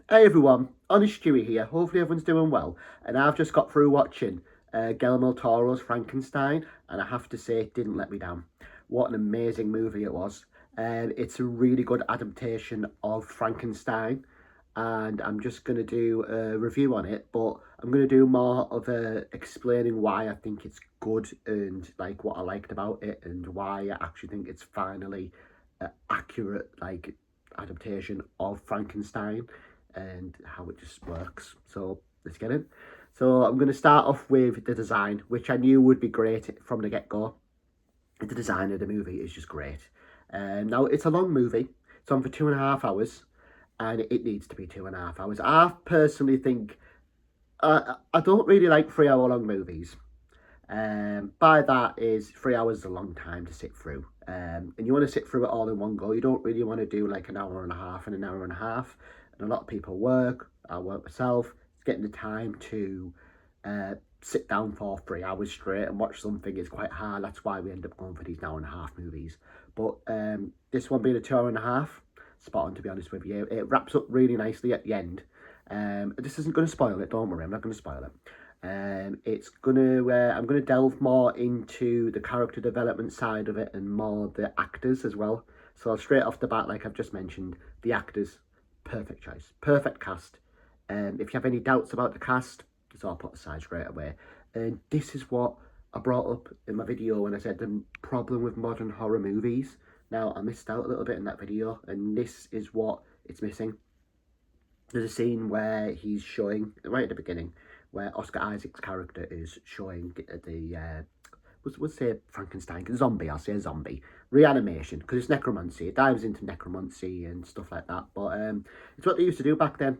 Hey everyone, Honest Stewie here. Hopefully everyone's doing well. And I've just got through watching Guillermo del Toro's Frankenstein, and I have to say it didn't let me down. What an amazing movie it was. It's a really good adaptation of Frankenstein, and I'm just going to do a review on it, but I'm going to do more of a explaining why I think it's good and like what I liked about it and why I actually think it's finally accurate like adaptation of Frankenstein and how it just works. So let's get in. So I'm going to start off with the design, which I knew would be great from the get-go. The design of the movie is just great. Now, it's a long movie. It's on for 2.5 hours, and it needs to be 2.5 hours. I personally think I don't really like 3 hour long movies. By that is 3 hours is a long time to sit through. And you want to sit through it all in one go. You don't really want to do like an hour and a half and an hour and a half. And a lot of people work. I work myself. It's getting the time to sit down for 3 hours straight and watch something is quite hard. That's why we end up going for these hour and a half movies. But this one being a 2 hour and a half, spot on to be honest with you. It wraps up really nicely at the end. This isn't going to spoil it. Don't worry, I'm not going to spoil it. It's gonna I'm gonna delve more into the character development side of it and more the actors as well. So straight off the bat, like I've just mentioned, the actors, perfect choice, perfect cast. If you have any doubts about the cast, it's all put aside straight away. And this is what I brought up in my video when I said the problem with modern horror movies. Now I missed out a little bit in that video, and this is what it's missing. There's a scene where he's showing right at the beginning where Oscar Isaac's character is showing the we'll say Frankenstein, zombie, I'll say a zombie, reanimation, because it's necromancy. It dives into necromancy and stuff like that. But it's what they used to do back then.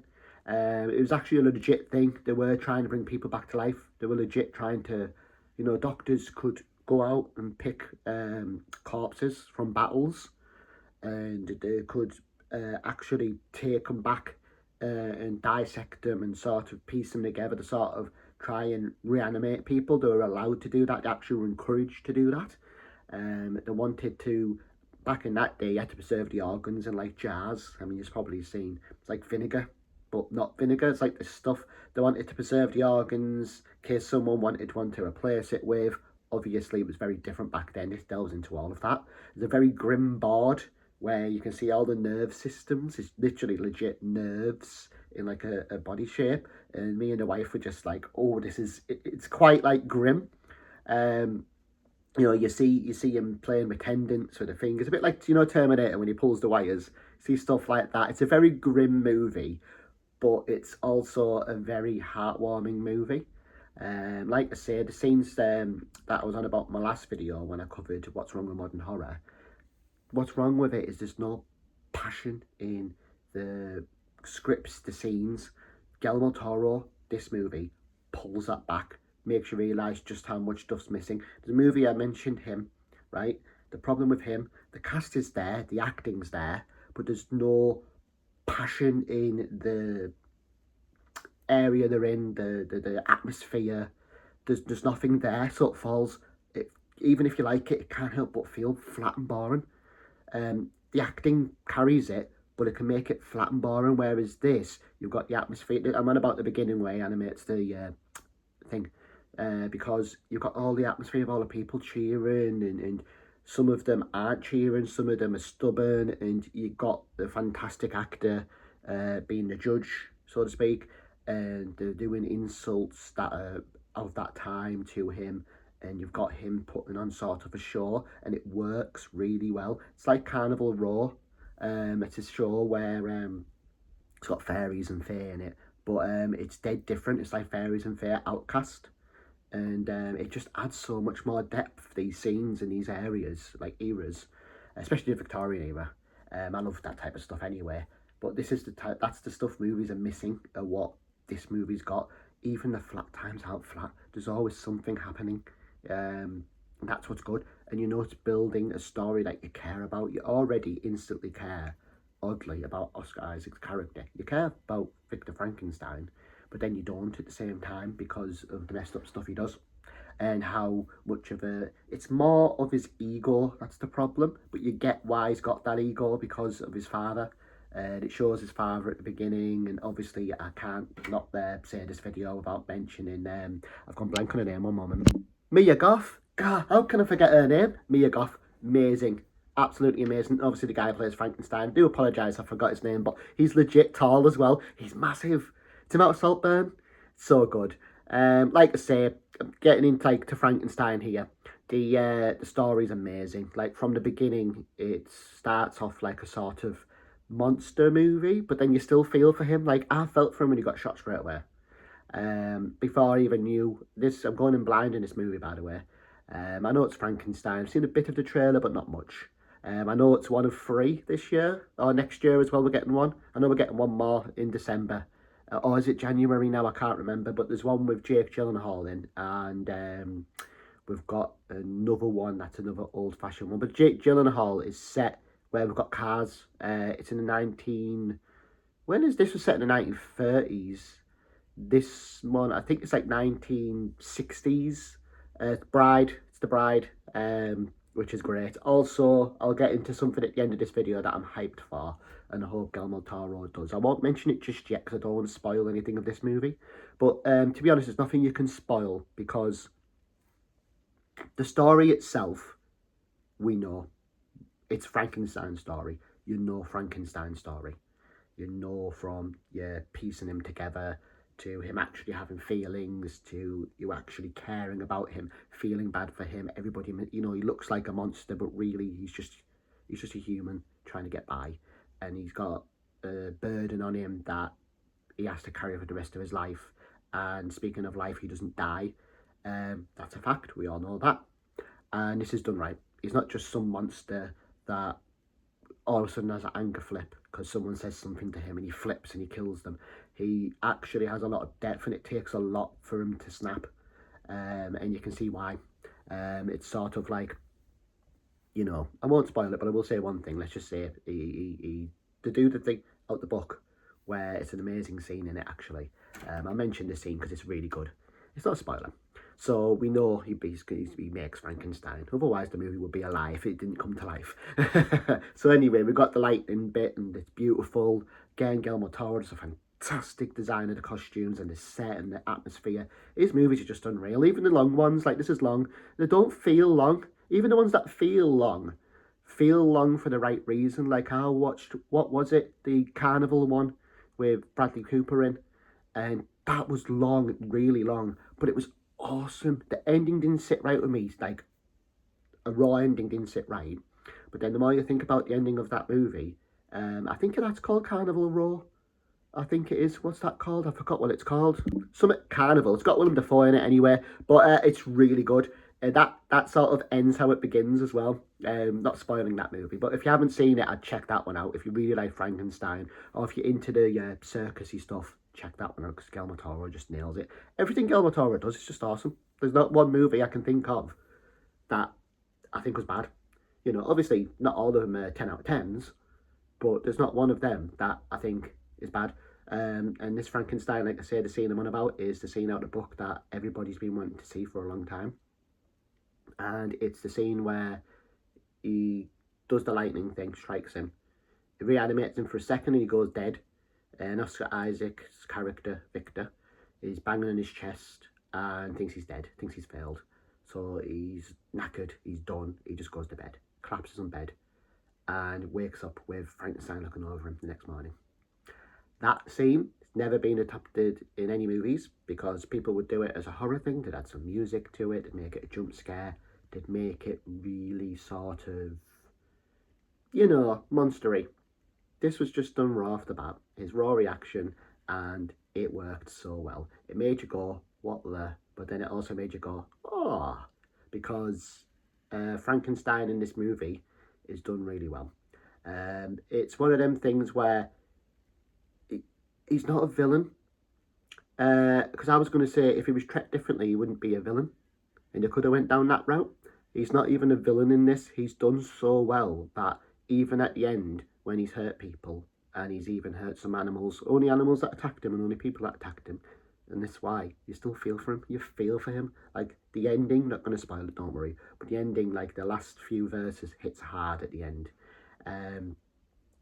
It was actually a legit thing. They were trying to bring people back to life. They were legit trying to, doctors could go out and pick corpses from battles, and they could actually take them back and dissect them and sort of piece them together to sort of try and reanimate people. They were allowed to do that. They actually were encouraged to do that. They wanted to, back in that day, you had to preserve the organs in like jars. I mean, you've probably seen, it's like vinegar, but not vinegar. It's like this stuff. They wanted to preserve the organs in case someone wanted one to replace it with. Obviously, it was very different back then. This delves into all of that. There's a very grim board where you can see all the nerve systems. It's literally legit nerves in like a body shape. And me and the wife were just like, oh, it's quite like grim. You see him playing with tendons with the fingers, a bit like, Terminator when he pulls the wires. See stuff like that. It's a very grim movie, but it's also a very heartwarming movie. Like I say, the scenes that I was on about in my last video when I covered what's wrong with modern horror, what's wrong with it is there's no passion in the scripts, the scenes. Guillermo del Toro, this movie, pulls that back, makes you realise just how much stuff's missing. The movie, I mentioned him, right? The problem with him, the cast is there, the acting's there, but there's no passion in the area they're in, the atmosphere. There's nothing there, so it falls. Even if you like it, it can't help but feel flat and boring. The acting carries it, but it can make it flat and boring. Whereas this, you've got the atmosphere. I'm on about the beginning where he animates the thing, because you've got all the atmosphere of all the people cheering, and some of them aren't cheering, some of them are stubborn, and you've got the fantastic actor being the judge, so to speak, and they're doing insults that are of that time to him. And you've got him putting on sort of a show, and it works really well. It's like Carnival Row. It's a show where it's got fairies and fae in it, but it's dead different. It's like fairies and fae outcast, and it just adds so much more depth, these scenes in these areas, like eras, especially the Victorian era. I love that type of stuff anyway, but this is that's the stuff movies are missing, what this movie's got. Even the flat times aren't flat. There's always something happening. That's what's good, and it's building a story that you care about. You already instantly care, oddly, about Oscar Isaac's character. You care about Victor Frankenstein, but then you don't at the same time because of the messed up stuff he does, and how much of it's more of his ego that's the problem. But you get why he's got that ego, because of his father, And it shows his father at the beginning, and obviously I can't not say this video without mentioning, I've gone blank on her name, one moment. Mia Goth. God, how can I forget her name? Mia Goth. Amazing. Absolutely amazing. Obviously the guy who plays Frankenstein. I do apologise, I forgot his name, but he's legit tall as well. He's massive. Tim out of Saltburn. So good. Like I say, getting into to Frankenstein here. The story's amazing. Like from the beginning, it starts off like a sort of monster movie, but then you still feel for him. Like I felt for him when he got shot straight away. Before I even knew this, I'm going in blind in this movie, by the way. I know it's Frankenstein. I've seen a bit of the trailer, but not much. I know it's one of 3 this year, or next year as well. We're getting one. I know we're getting one more in December. Or is it January now? I can't remember. But there's one with Jake Gyllenhaal in, and we've got another one that's another old-fashioned one. But Jake Gyllenhaal is set where we've got cars. It's in the when is this was set in the 1930s? This one, I think it's like 1960s. It's the Bride, which is great. Also, I'll get into something at the end of this video that I'm hyped for, and I hope Guillermo del Toro does. I won't mention it just yet because I don't want to spoil anything of this movie. But to be honest, there's nothing you can spoil because the story itself, we know. It's Frankenstein's story. You know Frankenstein's story. You know from piecing him together to him actually having feelings, to you actually caring about him, feeling bad for him. Everybody, he looks like a monster, but really he's just a human trying to get by, and he's got a burden on him that he has to carry for the rest of his life. And speaking of life, he doesn't die. That's a fact. We all know that. And this is done right. He's not just some monster that all of a sudden has an anger flip because someone says something to him and he flips and he kills them. He actually has a lot of depth, and it takes a lot for him to snap. And you can see why. It's sort of like, I won't spoil it, but I will say one thing. Let's just say to do the thing out the book where it's an amazing scene in it, actually. I'll mention this scene because it's really good. It's not a spoiler. So we know he makes Frankenstein. Otherwise, the movie would be a lie if it didn't come to life. So anyway, we got the lightning bit, and it's beautiful. Again, Guillermo del Toro does a fantastic design of the costumes and the set and the atmosphere. His movies are just unreal. Even the long ones, like this is long, they don't feel long. Even the ones that feel long for the right reason. Like I watched, what was it? The Carnival one with Bradley Cooper in. And that was long, really long. But it was awesome. The ending didn't sit right with me. Like, a raw ending didn't sit right. But then the more you think about the ending of that movie, I think that's called Carnival Raw. I think it is. What's that called? I forgot what it's called. Summit Carnival. It's got Willem Dafoe in it anyway. But it's really good. That sort of ends how it begins as well. Not spoiling that movie, but if you haven't seen it, I'd check that one out. If you really like Frankenstein, or if you're into the circusy stuff, check that one out because Guillermo del Toro just nails it. Everything Guillermo del Toro does is just awesome. There's not one movie I can think of that I think was bad. Obviously not all of them are 10 out of 10s, but there's not one of them that I think is bad. And this Frankenstein, like I say, the scene I'm on about is the scene out of the book that everybody's been wanting to see for a long time. And it's the scene where he does the lightning thing, strikes him. It reanimates him for a second and he goes dead. And Oscar Isaac's character, Victor, is banging on his chest and thinks he's dead, thinks he's failed. So he's knackered, he's done, he just goes to bed, collapses on bed, and wakes up with Frankenstein looking over him the next morning. That scene has never been adapted in any movies because people would do it as a horror thing. They'd add some music to it, they'd make it a jump scare, they'd make it really sort of, monstery. This was just done raw off the bat, his raw reaction, and it worked so well. It made you go, what the? But then it also made you go, oh, because Frankenstein in this movie is done really well. It's one of them things where he's not a villain. Because I was going to say, if he was treated differently, he wouldn't be a villain. And you could have went down that route. He's not even a villain in this. He's done so well that even at the end, when he's hurt people, and he's even hurt some animals, only animals that attacked him and only people that attacked him, and that's why you still feel for him. You feel for him. Like, the ending, not going to spoil it, don't worry, but the ending, like, the last few verses hits hard at the end.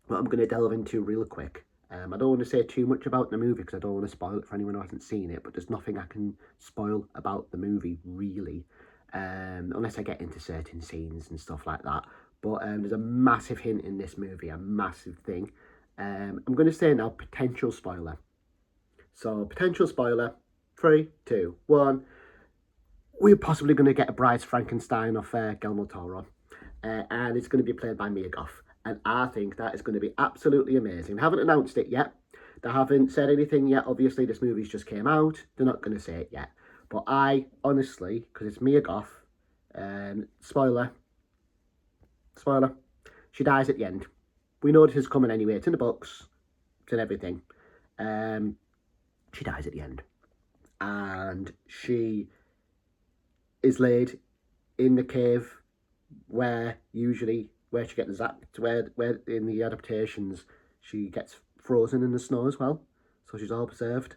what I'm going to delve into real quick. I don't want to say too much about the movie because I don't want to spoil it for anyone who hasn't seen it, but there's nothing I can spoil about the movie, really, unless I get into certain scenes and stuff like that. But there's a massive hint in this movie, a massive thing. I'm going to say now, potential spoiler. So, potential spoiler, 3, 2, 1. We're possibly going to get a Bride's Frankenstein of Guillermo Toro, and it's going to be played by Mia Goth. And I think that is going to be absolutely amazing. They haven't announced it yet. They haven't said anything yet. Obviously, this movie's just came out. They're not going to say it yet. But I, honestly, because it's Mia Goth, spoiler, she dies at the end. We know this is coming anyway. It's in the books. It's in everything. She dies at the end. And she is laid in the cave where she gets zapped, where in the adaptations she gets frozen in the snow as well. So she's all preserved.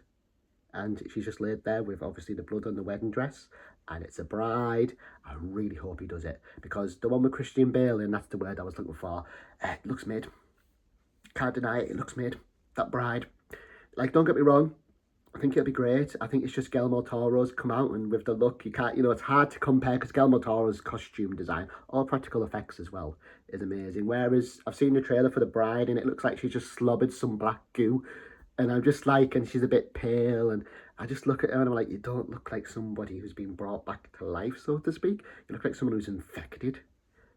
And she's just laid there with obviously the blood on the wedding dress. And it's a bride. I really hope he does it. Because the one with Christian Bale, and that's the word I was looking for, it looks mid. Can't deny it, it looks mid. That bride. Like, don't get me wrong, I think it'll be great. I think it's just Guillermo Toro's come out, and with the look, you can't, it's hard to compare because Guillermo Toro's costume design, all practical effects as well, is amazing. Whereas I've seen the trailer for the bride and it looks like she just slobbered some black goo, and I'm just like, and she's a bit pale, and I just look at her and I'm like, you don't look like somebody who's been brought back to life, so to speak. You look like someone who's infected,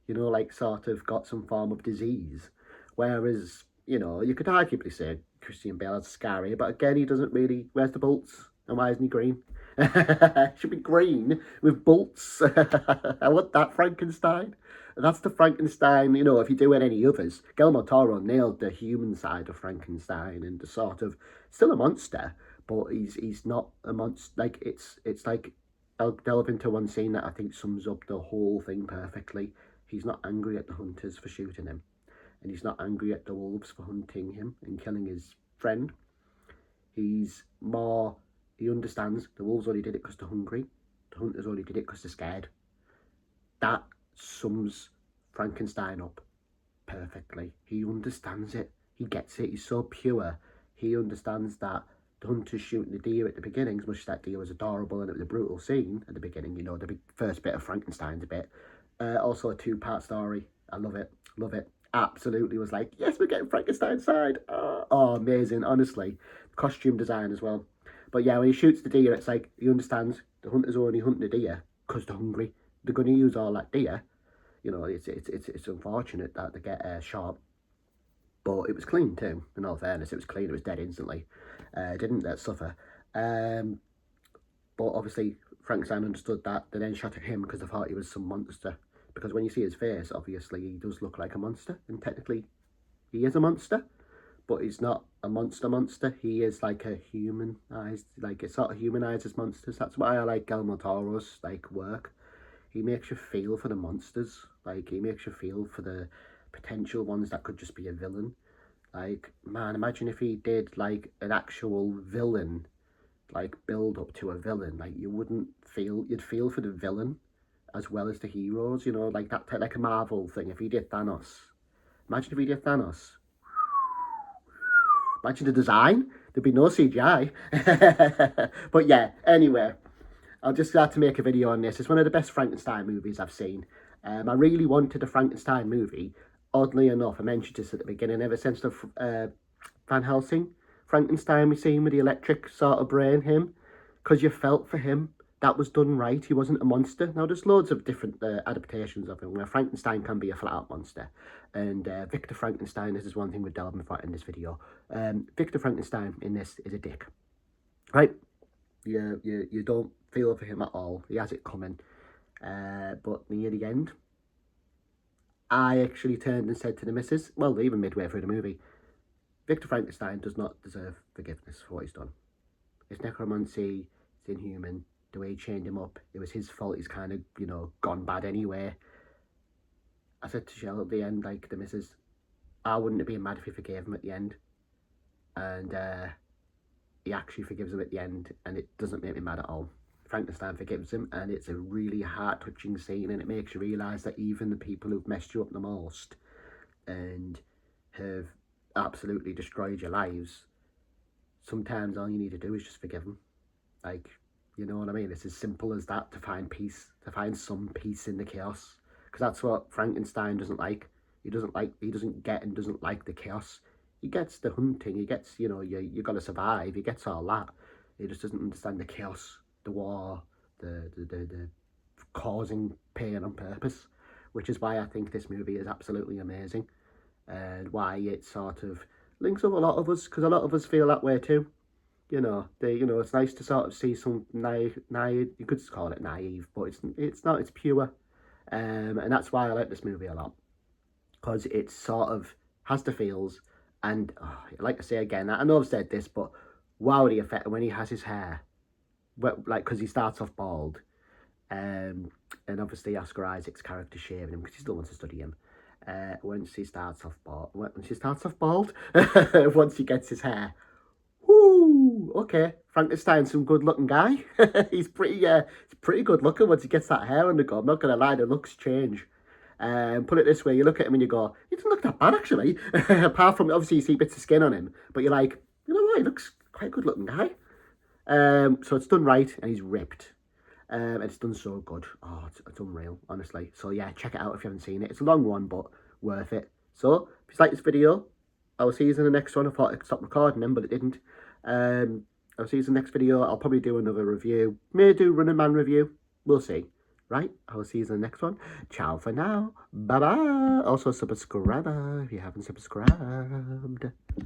like sort of got some form of disease. Whereas, you could arguably say Christian Bale is scary, but again, he doesn't really. Where's the bolts? And why isn't he green? Should be green with bolts. I want that Frankenstein. That's the Frankenstein, if you do any others. Guillermo Toro nailed the human side of Frankenstein and the sort of, still a monster, but he's not a monster. Like, it's like, I'll delve into one scene that I think sums up the whole thing perfectly. He's not angry at the hunters for shooting him. And he's not angry at the wolves for hunting him and killing his friend. He understands the wolves only did it because they're hungry. The hunters only did it because they're scared. That sums Frankenstein up perfectly. He understands it. He gets it. He's so pure. He understands that the hunters shooting the deer at the beginning, as much as that deer was adorable and it was a brutal scene at the beginning, the first bit of Frankenstein's bit. Also a 2-part story. I love it. Love it. Absolutely was like, yes, we're getting Frankenstein's side. Oh, amazing, honestly. Costume design as well. But yeah, when he shoots the deer, it's like, he understands the hunters only hunting the deer because they're hungry. They're going to use all that deer. It's unfortunate that they get shot. But it was clean too, in all fairness. It was clean, it was dead instantly. Didn't suffer. But obviously, Frankenstein understood that. They then shot at him because they thought he was some monster. Because when you see his face, obviously, he does look like a monster. And technically, he is a monster. But he's not a monster. He is like a humanized, like it sort of humanizes monsters. That's why I like Guillermo Toro's work. He makes you feel for the monsters. He makes you feel for the potential ones that could just be a villain. Man, imagine if he did an actual villain, build up to a villain. You'd feel for the villain as well as the heroes, like a Marvel thing. If he did Thanos, imagine if he did Thanos. Imagine the design. There'd be no CGI. But yeah, anyway, I'll just have to make a video on this. It's one of the best Frankenstein movies I've seen. I really wanted a Frankenstein movie. Oddly enough, I mentioned this at the beginning, ever since the Van Helsing Frankenstein we seen with the electric sort of brain, him, because you felt for him. That was done right. He wasn't a monster. Now, there's loads of different adaptations of him where Frankenstein can be a flat-out monster. And Victor Frankenstein, this is one thing we're delving for in this video. Victor Frankenstein in this is a dick. Right? You don't feel for him at all. He has it coming. But near the end, I actually turned and said to the missus, well, even midway through the movie, Victor Frankenstein does not deserve forgiveness for what he's done. It's necromancy, it's inhuman. The way he chained him up, it was his fault. He's kind of, gone bad anyway. I said to Shell at the end, the missus, I wouldn't have been mad if he forgave him at the end. And he actually forgives him at the end, and it doesn't make me mad at all. Frankenstein forgives him, and it's a really heart-touching scene, and it makes you realise that even the people who've messed you up the most and have absolutely destroyed your lives, sometimes all you need to do is just forgive them. Like, you know what I mean? It's as simple as that, to find peace, to find some peace in the chaos. Because that's what Frankenstein doesn't like. He doesn't get and doesn't like the chaos. He gets the hunting, he gets, you got to survive, he gets all that. He just doesn't understand the chaos, the war, the causing pain on purpose, which is why I think this movie is absolutely amazing, and why it sort of links up a lot of us, because a lot of us feel that way too. It's nice to sort of see some naive, you could just call it naive, but it's not, it's pure. And that's why I like this movie a lot, because it sort of has the feels, and like I say again, I know I've said this, but wow, the effect when he has his hair, like, because he starts off bald, and obviously Oscar Isaac's character shaving him because he still wants to study him. Once he starts off bald, once he gets his hair, whoo, okay, Frankenstein's some good looking guy. He's pretty good looking once he gets that hair on the go. I'm not gonna lie, the looks change. Put it this way, you look at him and you go, he doesn't look that bad actually. Apart from, obviously, you see bits of skin on him, but you're like, you know what, he looks quite a good looking guy. So it's done right, and he's ripped. And it's done so good. Oh, it's unreal, honestly. So yeah, check it out if you haven't seen it. It's a long one, but worth it. So if you like this video, I will see you in the next one. I thought I'd stop recording them, but it didn't. I'll see you in the next video. I'll probably do another review. May do Running Man review. We'll see. Right? I will see you in the next one. Ciao for now. Bye-bye. Also, subscribe if you haven't subscribed.